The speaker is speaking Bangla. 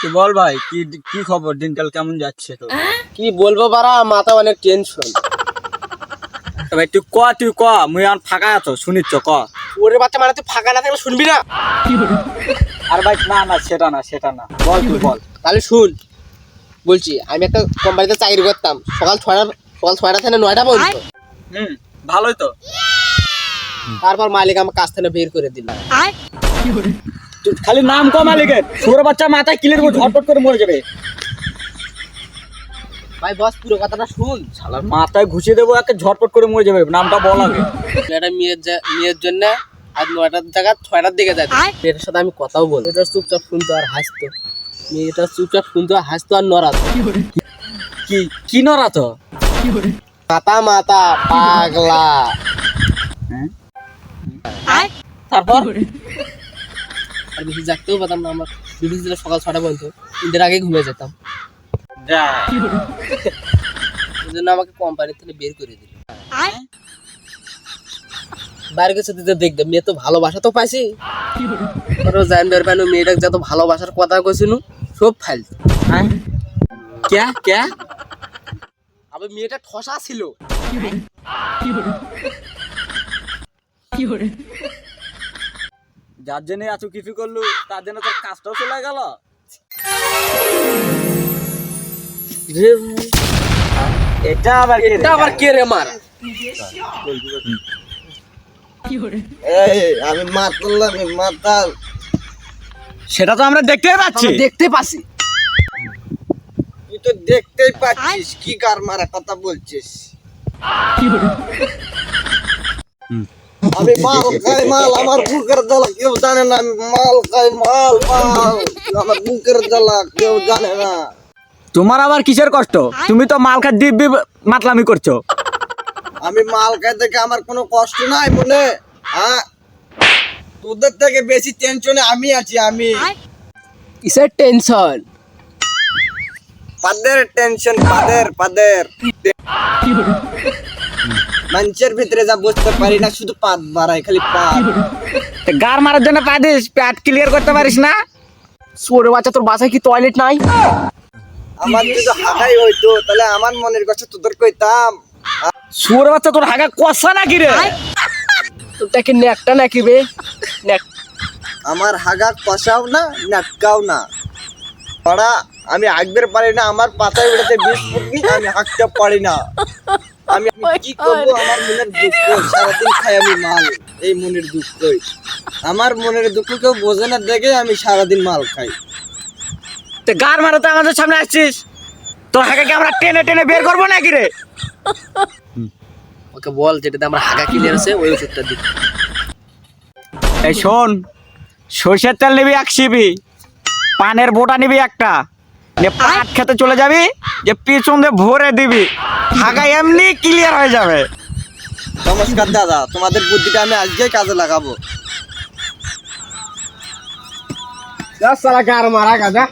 তো বল ভাই, কি কি খবর? দিনকাল কেমন যাচ্ছে তো? কি বলবো বারা, মাথা অনেক টেনশন। ভাই তুই ক, মুই এখন ফাঁকা আছো, শুনিচ্ছ ক। ওরে বাচ্চা, মানে তুই ফাঁকা না থাকলে শুনবি না? আর ভাই না সেটা না, বল তুই বল। তাহলে শুন, বলছি আমি একটা কোম্পানিতে চাকরি করতাম, সকাল 6টা থেকে 9টা পর্যন্ত। ভালোই তো। তারপর মালিক আমার কাজ থেকে বের করে দিল। তুই খালি নাম ক মালিকের, শুয়োর বাচ্চা মাথায় কিলের উপর ঝটপট করে মরে যাবে। ভাই বস, পুরো কথাটা শুন। শালার মাথায় ঘুষিয়ে দেবো, একটা ঝটপট করে মরে যাবে। নামটা বল আগে। একটা মেয়ের জন্য আজ 9টার জায়গা 6টার দিকে যায়। মেয়েটার সাথে আমি কথাও বল, এটা চুপচাপ শুনতো আর হাসতো। মেয়েটা চুপচাপ শুনতো আর হাসতো আর নড়াতো। কি নড়া তো? মাথা পাগলা। তারপর আর বেশি জাগতেও পারতাম না। আমার ডিউটি ছিল সকাল 6টা পর্যন্ত, 3টার আগে ঘুমিয়ে যেতাম। এই জন্য আমাকে কোম্পানি থেকে বের করে দিল। বাইরে গেছে দিতে দেখবে, মেয়ে তো ভালোবাসা তো পাইছি। ওরা জানবার পাইনি মেয়েটাকে যত ভালোবাসার কথা কইছিল সব ফাইলতো। ক্যা আবার মেয়েটা ঠসা ছিল। যার জন্য এত কিছু করলু, তার জন্য তোর কাজটাও চলে গেল। এটা আবার কে রে মার? আমি মাতাল, আমি মাতাল। সেটা তো আমরা দেখতেই পাচ্ছি। দেখতে পাচ্ছি। তুই তো দেখতেই পাচ্ছিস, কি কার মারা কথা বলছিস? আমি মাল খাই মাল, আমার বুকের জ্বালা কেউ জানে না। আমি মাল খাই মাল, আমার বুকের জ্বালা কেউ জানে না। তোমার আবার কিসের কষ্ট? তুমি তো মাল খা দিব্যি মাতলামি করছো। আমি মাল খাই দেখে আমার কোনো কষ্ট নাই মনে। হ্যাঁ, তোদের থেকে বেশি টেনশনে আমি আছি। আমি কিসের টেনশন? পাদের টেনশন, পাদের মানুষের ভিতরে যা বুঝতে পারি না, শুধু পাদ বাড়াই, খালি পাদ। গার মারার জন্য পাদিস, প্যাট ক্লিয়ার করতে পারিস না? ছোরে বাচ্চা, তোর বাসায় কি টয়লেট নাই? আমার যদি হাগাই হইতো তাহলে আমার মনের কথা তোদের কইতাম। শুয়োর বাচ্চা, তোর হাগা কষা নাকি রে? তোরটা কি নেকটা নাকি বে? নেক। আমার হাগা কষাও না, নাটকাও না। পড়া আমি হাঁকতে পারি না, আমার পাতায় উড়াতে বিষ ফুটনি, আমি হাঁকতে পারি না। আমি কি করবো? আমার মনের দুঃখ, সারাদিন খাই আমি মাল। এই মনের দুঃখই, আমার মনের দুঃখ কেউ বোঝে না দেখে আমি সারাদিন মাল খাই। গার মারাতে আমাদের সামনে আসছিস, তোর হাগাকে আমরা টেনে টেনে বের করবো নাকি রে? ওকে বল, যেটাতে আমার হাগা ক্লিয়ার আছে ওই ওষুধটা দিতে। এই শোন, সরষের তেল নিবি 1 সিবি, পানের বোটা নিবি একটা, নিয়ে পাট খেতে চলে যাবি, যে পিছন দিয়ে ভরে দিবি, হাগা এমনি ক্লিয়ার হয়ে যাবে। নমস্কার দাদা, তোমাদের বুদ্ধিটা আমি আজকেই কাজে লাগাবো। সালা গার মারা গাদা।